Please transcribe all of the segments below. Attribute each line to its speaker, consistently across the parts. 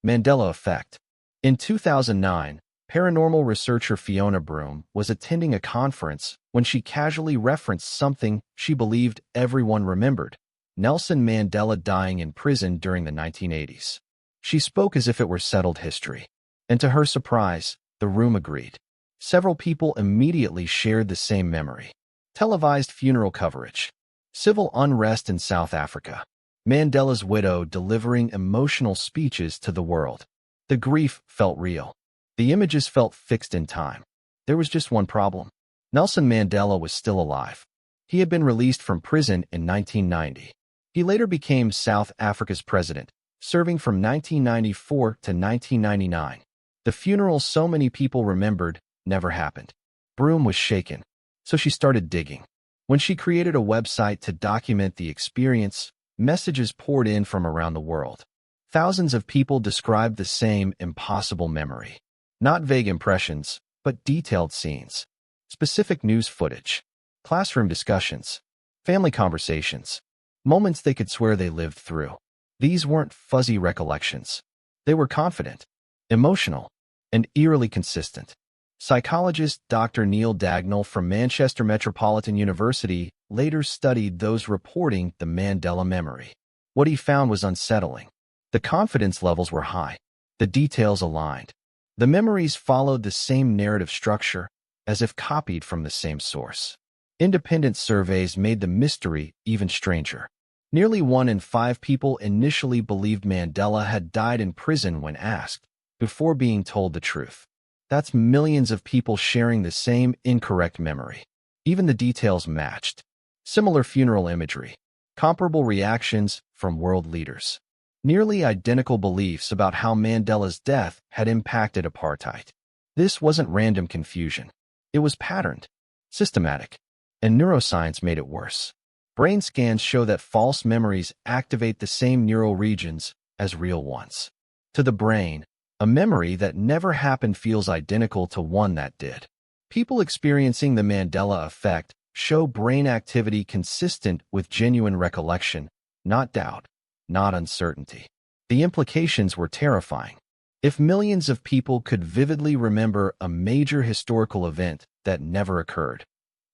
Speaker 1: Mandela Effect. In 2009, paranormal researcher Fiona Broom was attending a conference when she casually referenced something she believed everyone remembered: Nelson Mandela dying in prison during the 1980s. She spoke as if it were settled history, and to her surprise, the room agreed. Several people immediately shared the same memory. Televised funeral coverage. Civil unrest in South Africa. Mandela's widow delivering emotional speeches to the world. The grief felt real. The images felt fixed in time. There was just one problem. Nelson Mandela was still alive. He had been released from prison in 1990. He later became South Africa's president, serving from 1994 to 1999. The funeral so many people remembered never happened. Broom was shaken, so she started digging. When she created a website to document the experience, messages poured in from around the world. Thousands of people described the same impossible memory. Not vague impressions, but detailed scenes. Specific news footage. Classroom discussions. Family conversations. Moments they could swear they lived through. These weren't fuzzy recollections. They were confident, emotional, and eerily consistent. Psychologist Dr. Neil Dagnall from Manchester Metropolitan University later studied those reporting the Mandela memory. What he found was unsettling. The confidence levels were high. The details aligned. The memories followed the same narrative structure, as if copied from the same source. Independent surveys made the mystery even stranger. Nearly 1 in 5 people initially believed Mandela had died in prison when asked, before being told the truth. That's millions of people sharing the same incorrect memory. Even the details matched. Similar funeral imagery. Comparable reactions from world leaders. Nearly identical beliefs about how Mandela's death had impacted apartheid. This wasn't random confusion. It was patterned, systematic, and neuroscience made it worse. Brain scans show that false memories activate the same neural regions as real ones. To the brain, a memory that never happened feels identical to one that did. People experiencing the Mandela effect show brain activity consistent with genuine recollection, not doubt, not uncertainty. The implications were terrifying. If millions of people could vividly remember a major historical event that never occurred,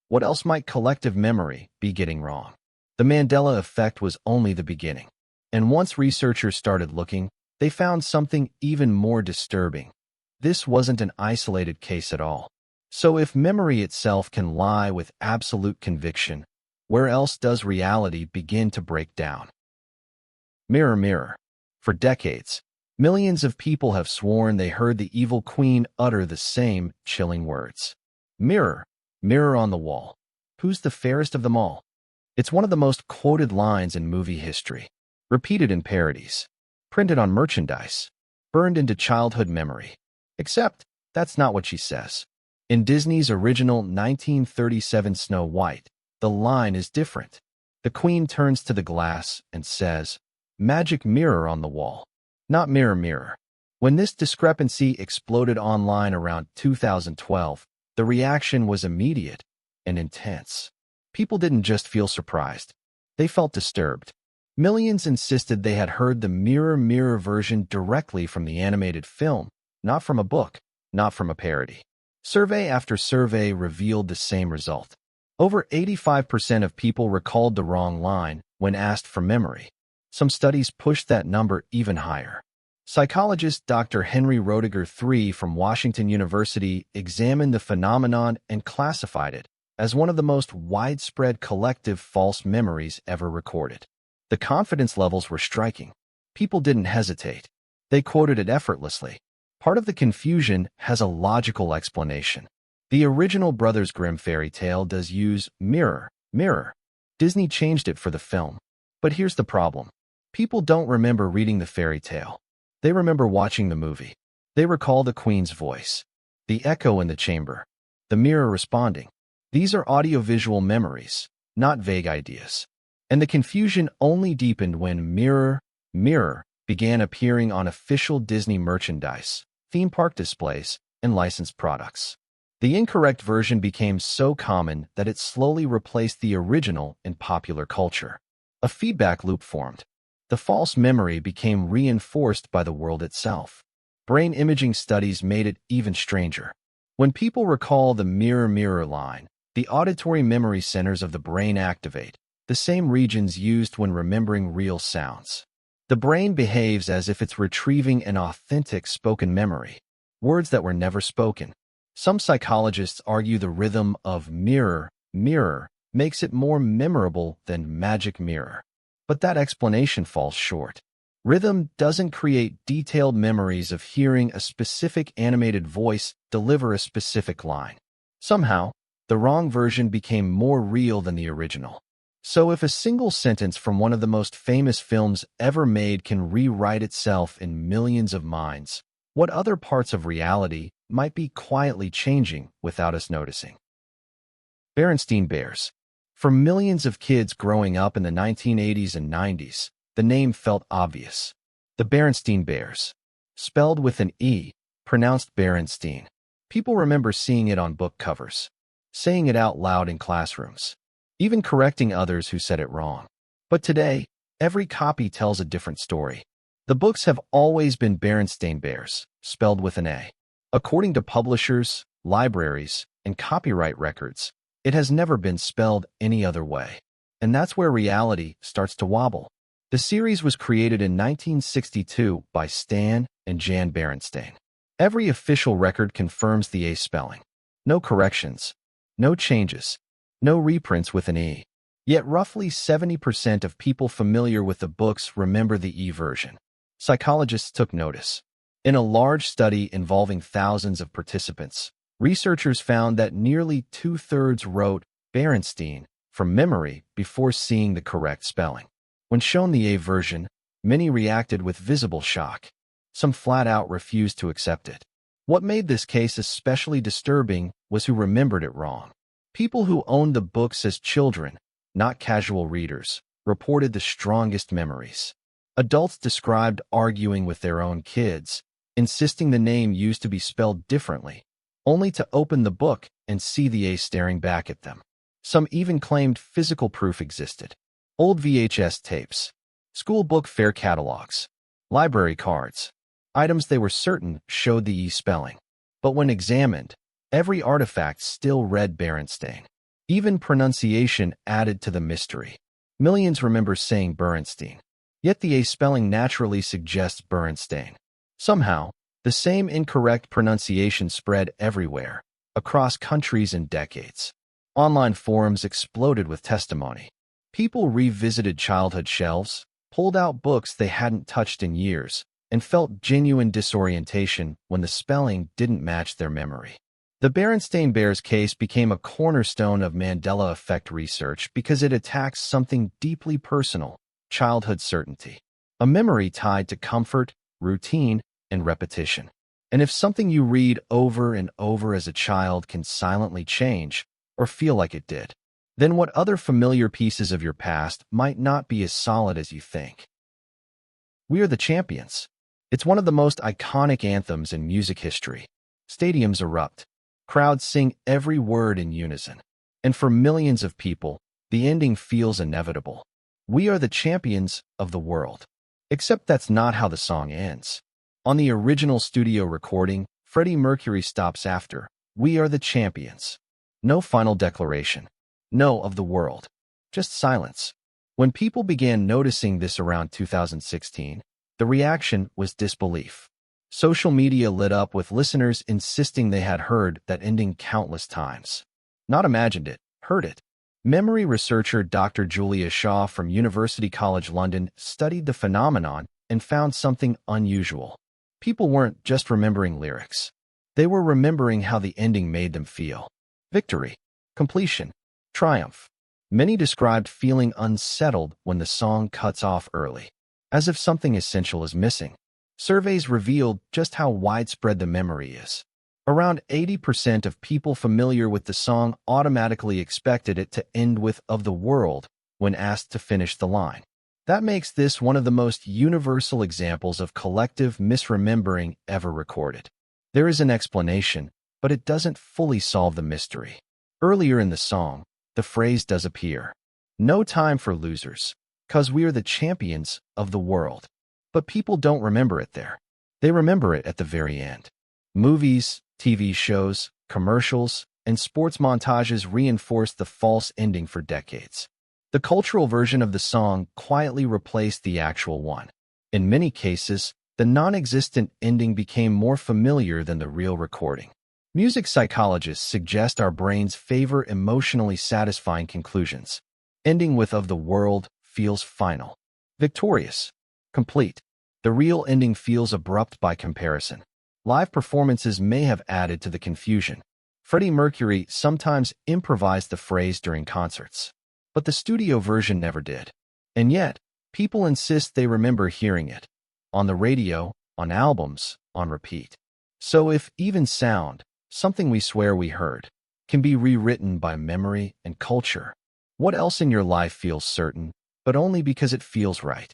Speaker 1: what else might collective memory be getting wrong? The Mandela effect was only the beginning. And once researchers started looking, they found something even more disturbing. This wasn't an isolated case at all. So if memory itself can lie with absolute conviction, where else does reality begin to break down? Mirror, mirror. For decades, millions of people have sworn they heard the evil queen utter the same chilling words. Mirror, mirror on the wall. Who's the fairest of them all? It's one of the most quoted lines in movie history. Repeated in parodies. Printed on merchandise. Burned into childhood memory. Except, that's not what she says. In Disney's original 1937 Snow White, the line is different. The queen turns to the glass and says, "Magic mirror on the wall." Not mirror, mirror. When this discrepancy exploded online around 2012, the reaction was immediate and intense. People didn't just feel surprised. They felt disturbed. Millions insisted they had heard the mirror, mirror version directly from the animated film, not from a book, not from a parody. Survey after survey revealed the same result. Over 85% of people recalled the wrong line when asked from memory. Some studies pushed that number even higher. Psychologist Dr. Henry Roediger III from Washington University examined the phenomenon and classified it as one of the most widespread collective false memories ever recorded. The confidence levels were striking. People didn't hesitate. They quoted it effortlessly. Part of the confusion has a logical explanation. The original Brothers Grimm fairy tale does use mirror, mirror. Disney changed it for the film. But here's the problem. People don't remember reading the fairy tale. They remember watching the movie. They recall the queen's voice, the echo in the chamber, the mirror responding. These are audiovisual memories, not vague ideas. And the confusion only deepened when mirror, mirror began appearing on official Disney merchandise, theme park displays, and licensed products. The incorrect version became so common that it slowly replaced the original in popular culture. A feedback loop formed. The false memory became reinforced by the world itself. Brain imaging studies made it even stranger. When people recall the mirror mirror line, the auditory memory centers of the brain activate, the same regions used when remembering real sounds. The brain behaves as if it's retrieving an authentic spoken memory, words that were never spoken. Some psychologists argue the rhythm of mirror, mirror makes it more memorable than magic mirror. But that explanation falls short. Rhythm doesn't create detailed memories of hearing a specific animated voice deliver a specific line. Somehow, the wrong version became more real than the original. So if a single sentence from one of the most famous films ever made can rewrite itself in millions of minds, what other parts of reality might be quietly changing without us noticing? Berenstain Bears. For millions of kids growing up in the 1980s and 90s, the name felt obvious. The Berenstain Bears. Spelled with an E, pronounced Berenstain. People remember seeing it on book covers, saying it out loud in classrooms, even correcting others who said it wrong. But today, every copy tells a different story. The books have always been Berenstain Bears, spelled with an A. According to publishers, libraries, and copyright records, it has never been spelled any other way. And that's where reality starts to wobble. The series was created in 1962 by Stan and Jan Berenstain. Every official record confirms the A spelling. No corrections, no changes, no reprints with an E. Yet roughly 70% of people familiar with the books remember the E version. Psychologists took notice. In a large study involving thousands of participants, researchers found that nearly two-thirds wrote Berenstain from memory before seeing the correct spelling. When shown the A version, many reacted with visible shock. Some flat-out refused to accept it. What made this case especially disturbing was who remembered it wrong. People who owned the books as children, not casual readers, reported the strongest memories. Adults described arguing with their own kids, insisting the name used to be spelled differently, only to open the book and see the A staring back at them. Some even claimed physical proof existed. Old VHS tapes, school book fair catalogs, library cards, items they were certain showed the E spelling. But when examined, every artifact still read Berenstain. Even pronunciation added to the mystery. Millions remember saying Berenstain, yet the A spelling naturally suggests Berenstain. Somehow, the same incorrect pronunciation spread everywhere, across countries and decades. Online forums exploded with testimony. People revisited childhood shelves, pulled out books they hadn't touched in years, and felt genuine disorientation when the spelling didn't match their memory. The Berenstain Bears case became a cornerstone of Mandela Effect research because it attacks something deeply personal: childhood certainty. A memory tied to comfort, routine, and repetition. And if something you read over and over as a child can silently change, or feel like it did, then what other familiar pieces of your past might not be as solid as you think? We Are the Champions. It's one of the most iconic anthems in music history. Stadiums erupt. Crowds sing every word in unison. And for millions of people, the ending feels inevitable. We are the champions of the world. Except that's not how the song ends. On the original studio recording, Freddie Mercury stops after "We are the champions." No final declaration. No of the world. Just silence. When people began noticing this around 2016, the reaction was disbelief. Social media lit up with listeners insisting they had heard that ending countless times. Not imagined it, heard it. Memory researcher Dr. Julia Shaw from University College London studied the phenomenon and found something unusual. People weren't just remembering lyrics. They were remembering how the ending made them feel. Victory, completion, triumph. Many described feeling unsettled when the song cuts off early, as if something essential is missing. Surveys revealed just how widespread the memory is. Around 80% of people familiar with the song automatically expected it to end with "of the world" when asked to finish the line. That makes this one of the most universal examples of collective misremembering ever recorded. There is an explanation, but it doesn't fully solve the mystery. Earlier in the song, the phrase does appear: "No time for losers. 'Cause we are the champions of the world. But people don't remember it there. They remember it at the very end. Movies, TV shows, commercials, and sports montages reinforced the false ending for decades. The cultural version of the song quietly replaced the actual one. In many cases, the non-existent ending became more familiar than the real recording. Music psychologists suggest our brains favor emotionally satisfying conclusions. Ending with "of the world" feels final, victorious, complete. The real ending feels abrupt by comparison. Live performances may have added to the confusion. Freddie Mercury sometimes improvised the phrase during concerts, but the studio version never did. And yet, people insist they remember hearing it. On the radio, on albums, on repeat. So if even sound, something we swear we heard, can be rewritten by memory and culture, what else in your life feels certain, but only because it feels right?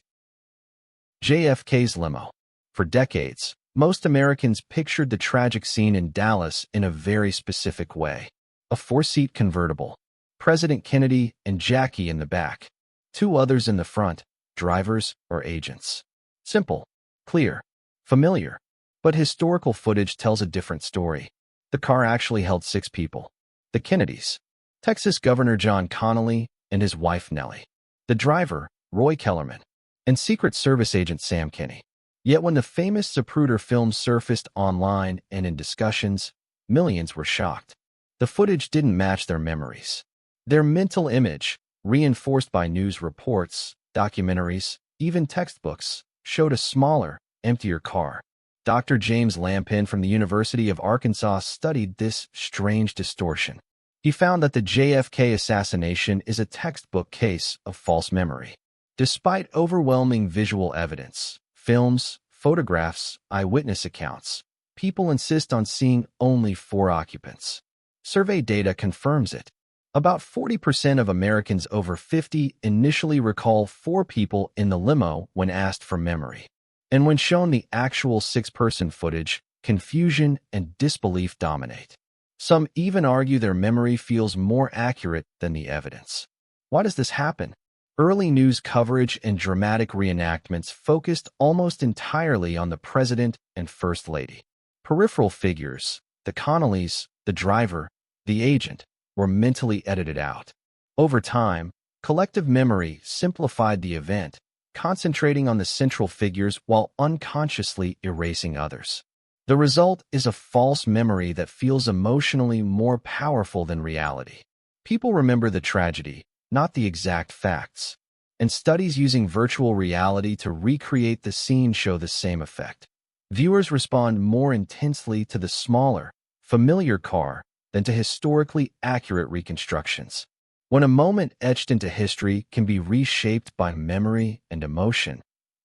Speaker 1: JFK's limo. For decades, most Americans pictured the tragic scene in Dallas in a very specific way. A four-seat convertible, President Kennedy and Jackie in the back, two others in the front, drivers or agents. Simple, clear, familiar. But historical footage tells a different story. The car actually held 6 people. The Kennedys, Texas Governor John Connally and his wife Nellie, the driver, Roy Kellerman, and Secret Service agent Sam Kinney. Yet when the famous Zapruder film surfaced online and in discussions, millions were shocked. The footage didn't match their memories. Their mental image, reinforced by news reports, documentaries, even textbooks, showed a smaller, emptier car. Dr. James Lampin from the University of Arkansas studied this strange distortion. He found that the JFK assassination is a textbook case of false memory. Despite overwhelming visual evidence, films, photographs, eyewitness accounts, people insist on seeing only 4 occupants. Survey data confirms it. About 40% of Americans over 50 initially recall 4 people in the limo when asked for memory. And when shown the actual 6-person footage, confusion and disbelief dominate. Some even argue their memory feels more accurate than the evidence. Why does this happen? Early news coverage and dramatic reenactments focused almost entirely on the president and first lady. Peripheral figures, the Connollys, the driver, the agent, were mentally edited out. Over time, collective memory simplified the event, concentrating on the central figures while unconsciously erasing others. The result is a false memory that feels emotionally more powerful than reality. People remember the tragedy, not the exact facts. And studies using virtual reality to recreate the scene show the same effect. Viewers respond more intensely to the smaller, familiar car than to historically accurate reconstructions. When a moment etched into history can be reshaped by memory and emotion,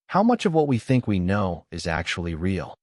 Speaker 1: how much of what we think we know is actually real?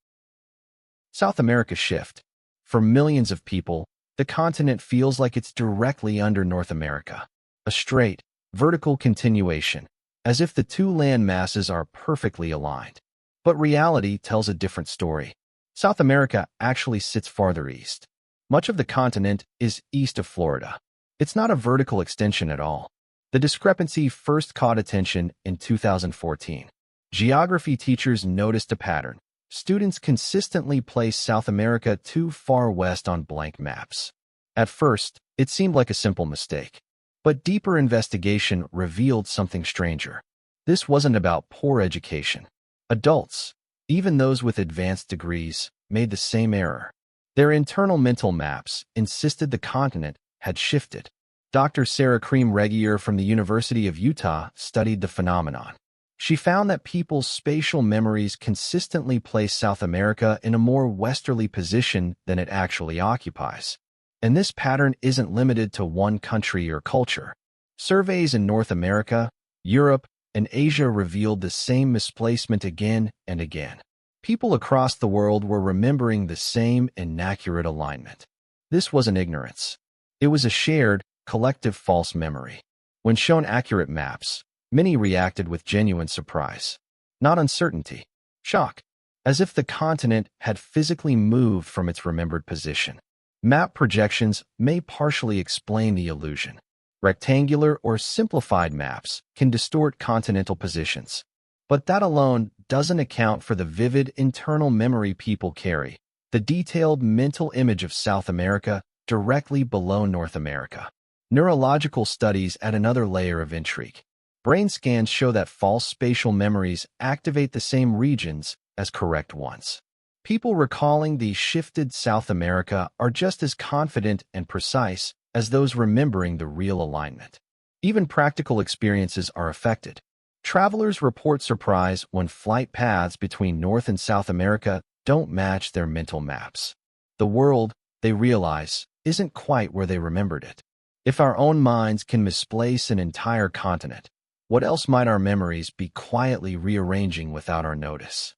Speaker 1: South America shift. For millions of people, the continent feels like it's directly under North America. A straight, vertical continuation, as if the 2 land masses are perfectly aligned. But reality tells a different story. South America actually sits farther east. Much of the continent is east of Florida. It's not a vertical extension at all. The discrepancy first caught attention in 2014. Geography teachers noticed a pattern. Students consistently place South America too far west on blank maps. At first, it seemed like a simple mistake. But deeper investigation revealed something stranger. This wasn't about poor education. Adults, even those with advanced degrees, made the same error. Their internal mental maps insisted the continent had shifted. Dr. Sarah Cream-Regier from the University of Utah studied the phenomenon. She found that people's spatial memories consistently place South America in a more westerly position than it actually occupies. And this pattern isn't limited to one country or culture. Surveys in North America, Europe, and Asia revealed the same misplacement again and again. People across the world were remembering the same inaccurate alignment. This wasn't ignorance. It was a shared, collective false memory. When shown accurate maps, many reacted with genuine surprise. Not uncertainty, shock, as if the continent had physically moved from its remembered position. Map projections may partially explain the illusion. Rectangular or simplified maps can distort continental positions. But that alone doesn't account for the vivid internal memory people carry, the detailed mental image of South America directly below North America. Neurological studies add another layer of intrigue. Brain scans show that false spatial memories activate the same regions as correct ones. People recalling the shifted South America are just as confident and precise as those remembering the real alignment. Even practical experiences are affected. Travelers report surprise when flight paths between North and South America don't match their mental maps. The world, they realize, isn't quite where they remembered it. If our own minds can misplace an entire continent, what else might our memories be quietly rearranging without our notice?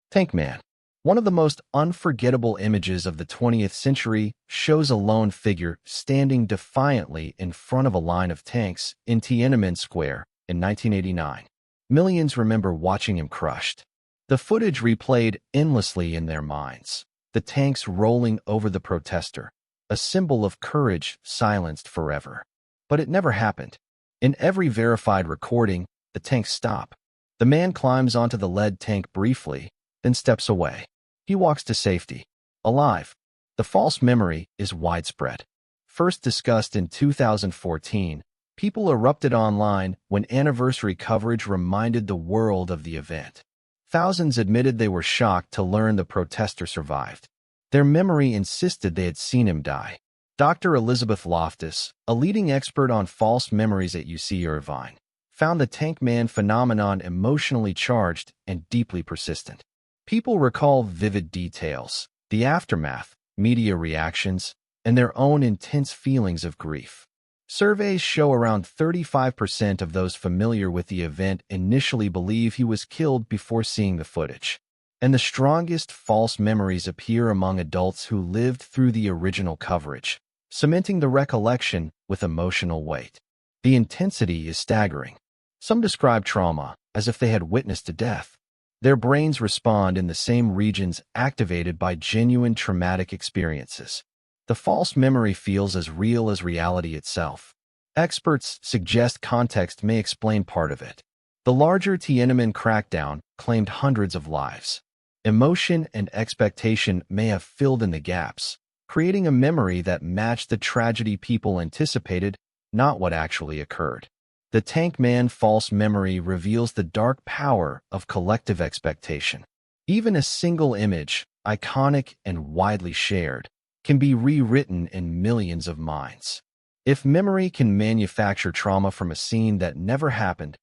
Speaker 1: Tank Man. One of the most unforgettable images of the 20th century shows a lone figure standing defiantly in front of a line of tanks in Tiananmen Square in 1989. Millions remember watching him crushed. The footage replayed endlessly in their minds, the tanks rolling over the protester, a symbol of courage silenced forever. But it never happened. In every verified recording, the tanks stop. The man climbs onto the lead tank briefly, then steps away. He walks to safety, alive. The false memory is widespread. First discussed in 2014, people erupted online when anniversary coverage reminded the world of the event. Thousands admitted they were shocked to learn the protester survived. Their memory insisted they had seen him die. Dr. Elizabeth Loftus, a leading expert on false memories at UC Irvine, found the Tank Man phenomenon emotionally charged and deeply persistent. People recall vivid details, the aftermath, media reactions, and their own intense feelings of grief. Surveys show around 35% of those familiar with the event initially believe he was killed before seeing the footage. And the strongest false memories appear among adults who lived through the original coverage, cementing the recollection with emotional weight. The intensity is staggering. Some describe trauma as if they had witnessed a death. Their brains respond in the same regions activated by genuine traumatic experiences. The false memory feels as real as reality itself. Experts suggest context may explain part of it. The larger Tiananmen crackdown claimed hundreds of lives. Emotion and expectation may have filled in the gaps, creating a memory that matched the tragedy people anticipated, not what actually occurred. The Tank Man false memory reveals the dark power of collective expectation. Even a single image, iconic and widely shared, can be rewritten in millions of minds. If memory can manufacture trauma from a scene that never happened,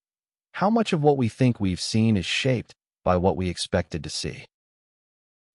Speaker 1: how much of what we think we've seen is shaped by what we expected to see?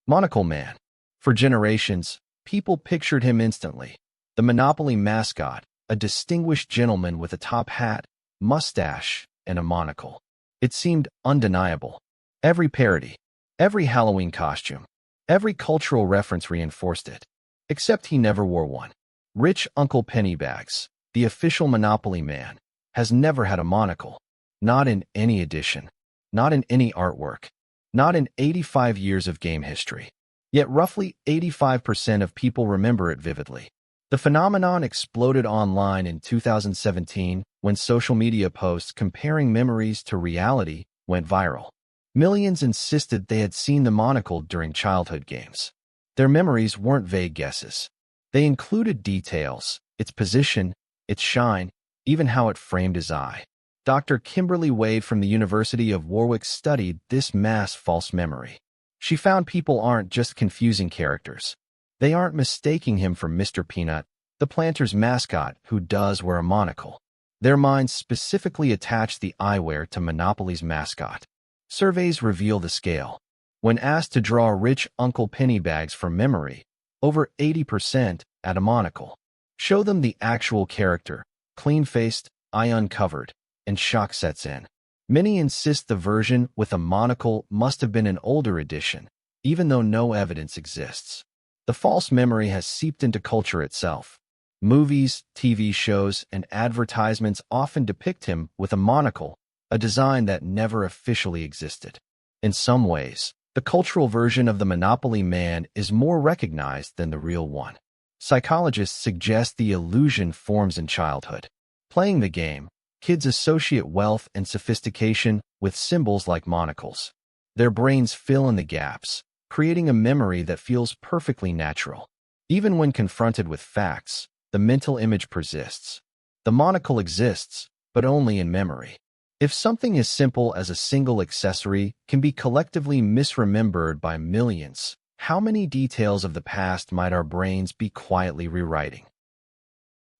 Speaker 1: Monocle Man. For generations, people pictured him instantly. The Monopoly mascot, a distinguished gentleman with a top hat, mustache, and a monocle. It seemed undeniable. Every parody, every Halloween costume, every cultural reference reinforced it. Except he never wore one. Rich Uncle Pennybags, the official Monopoly man, has never had a monocle. Not in any edition. Not in any artwork. Not in 85 years of game history. Yet roughly 85% of people remember it vividly. The phenomenon exploded online in 2017 when social media posts comparing memories to reality went viral. Millions insisted they had seen the monocle during childhood games. Their memories weren't vague guesses. They included details, its position, its shine, even how it framed his eye. Dr. Kimberly Wade from the University of Warwick studied this mass false memory. She found people aren't just confusing characters. They aren't mistaking him for Mr. Peanut, the planter's mascot who does wear a monocle. Their minds specifically attach the eyewear to Monopoly's mascot. Surveys reveal the scale. When asked to draw Rich Uncle Pennybags from memory, over 80% add a monocle. Show them the actual character, clean-faced, eye uncovered, and shock sets in. Many insist the version with a monocle must have been an older edition, even though no evidence exists. The false memory has seeped into culture itself. Movies, TV shows, and advertisements often depict him with a monocle, a design that never officially existed. In some ways, the cultural version of the Monopoly man is more recognized than the real one. Psychologists suggest the illusion forms in childhood. Playing the game, kids associate wealth and sophistication with symbols like monocles. Their brains fill in the gaps, creating a memory that feels perfectly natural. Even when confronted with facts, the mental image persists. The monocle exists, but only in memory. If something as simple as a single accessory can be collectively misremembered by millions, how many details of the past might our brains be quietly rewriting?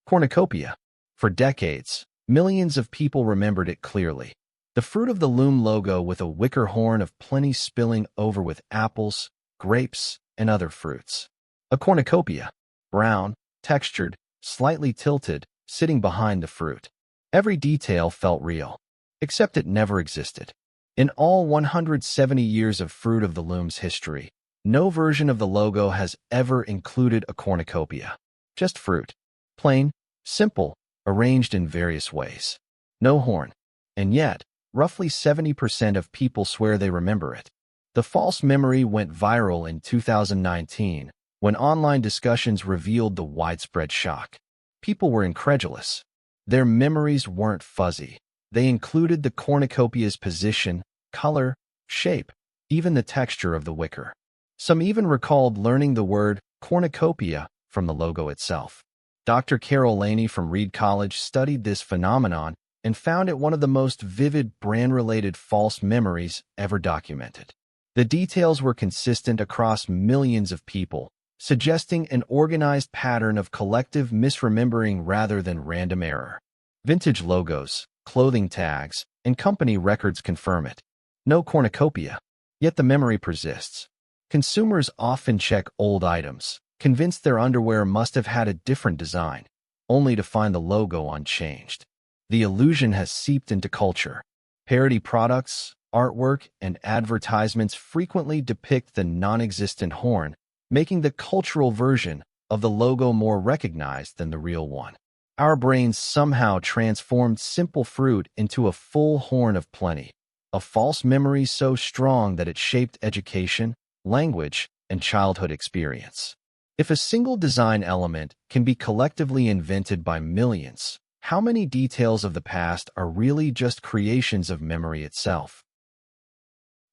Speaker 1: Cornucopia. For decades, millions of people remembered it clearly. The fruit of the loom logo with a wicker horn of plenty spilling over with apples, grapes, and other fruits. A cornucopia. Brown, textured, slightly tilted, sitting behind the fruit. Every detail felt real, except it never existed. In all 170 years of Fruit of the Loom's history, no version of the logo has ever included a cornucopia. Just fruit. Plain, simple, arranged in various ways. No horn. And yet, roughly 70% of people swear they remember it. The false memory went viral in 2019 when online discussions revealed the widespread shock. People were incredulous. Their memories weren't fuzzy. They included the cornucopia's position, color, shape, even the texture of the wicker. Some even recalled learning the word cornucopia from the logo itself. Dr. Carol Laney from Reed College studied this phenomenon and found it one of the most vivid brand-related false memories ever documented. The details were consistent across millions of people, suggesting an organized pattern of collective misremembering rather than random error. Vintage logos, clothing tags, and company records confirm it. No cornucopia, yet the memory persists. Consumers often check old items, convinced their underwear must have had a different design, only to find the logo unchanged. The illusion has seeped into culture. Parody products, artwork, and advertisements frequently depict the non-existent horn, making the cultural version of the logo more recognized than the real one. Our brains somehow transformed simple fruit into a full horn of plenty, a false memory so strong that it shaped education, language, and childhood experience. If a single design element can be collectively invented by millions, how many details of the past are really just creations of memory itself?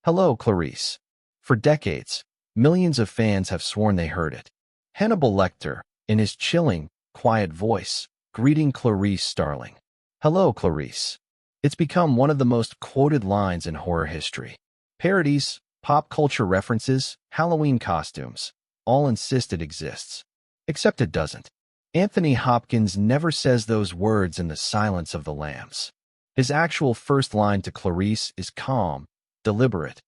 Speaker 1: Hello, Clarice. For decades, millions of fans have sworn they heard it. Hannibal Lecter, in his chilling, quiet voice, greeting Clarice Starling. Hello, Clarice. It's become one of the most quoted lines in horror history. Parodies, pop culture references, Halloween costumes, all insist it exists. Except it doesn't. Anthony Hopkins never says those words in The Silence of the Lambs. His actual first line to Clarice is calm, deliberate.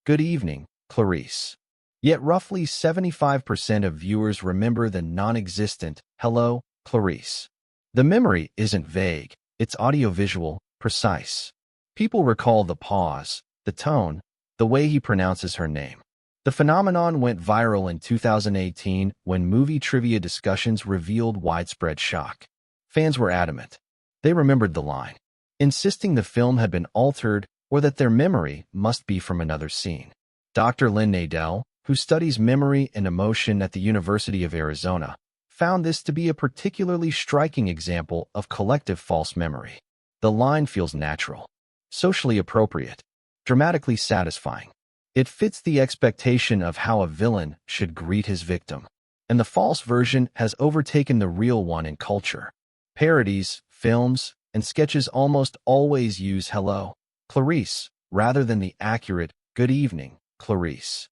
Speaker 1: Good evening, Clarice. Yet roughly 75% of viewers remember the non-existent, hello, Clarice. The memory isn't vague, it's audiovisual, precise. People recall the pause, the tone, the way he pronounces her name. The phenomenon went viral in 2018 when movie trivia discussions revealed widespread shock. Fans were adamant. They remembered the line, insisting the film had been altered or that their memory must be from another scene. Dr. Lynn Nadell, who studies memory and emotion at the University of Arizona, found this to be a particularly striking example of collective false memory. The line feels natural, socially appropriate, dramatically satisfying. It fits the expectation of how a villain should greet his victim. And the false version has overtaken the real one in culture. Parodies, films, and sketches almost always use hello, Clarice, rather than the accurate good evening, Clarice.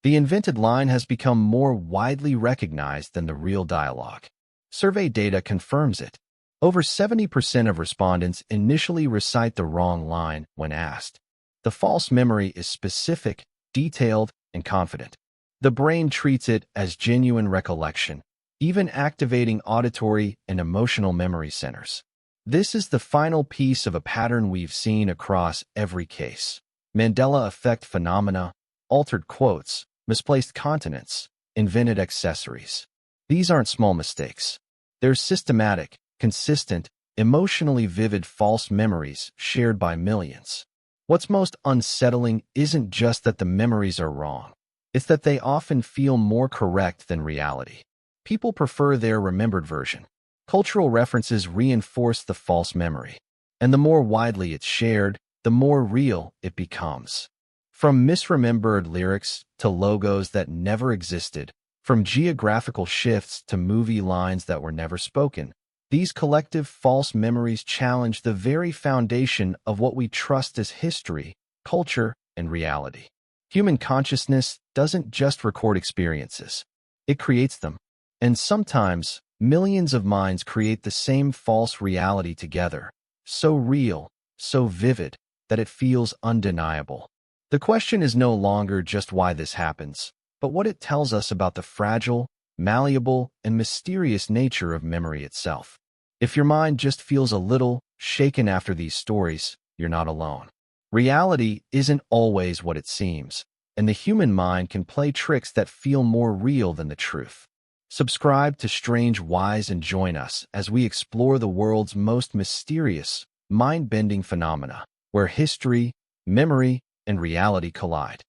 Speaker 1: The invented line has become more widely recognized than the real dialogue. Survey data confirms it. Over 70% of respondents initially recite the wrong line when asked. The false memory is specific, detailed, and confident. The brain treats it as genuine recollection, even activating auditory and emotional memory centers. This is the final piece of a pattern we've seen across every case. Mandela Effect phenomena, altered quotes, misplaced continents, invented accessories. These aren't small mistakes. They're systematic, consistent, emotionally vivid false memories shared by millions. What's most unsettling isn't just that the memories are wrong. It's that they often feel more correct than reality. people prefer their remembered version. Cultural references reinforce the false memory, and the more widely it's shared, the more real it becomes. From misremembered lyrics to logos that never existed, from geographical shifts to movie lines that were never spoken, these collective false memories challenge the very foundation of what we trust as history, culture, and reality. Human consciousness doesn't just record experiences, it creates them. And sometimes, millions of minds create the same false reality together, so real, so vivid, that it feels undeniable. The question is no longer just why this happens, but what it tells us about the fragile, malleable, and mysterious nature of memory itself. If your mind just feels a little shaken after these stories, you're not alone. Reality isn't always what it seems, and the human mind can play tricks that feel more real than the truth. Subscribe to Strange Wise and join us as we explore the world's most mysterious, mind-bending phenomena, where history, memory, and reality collide.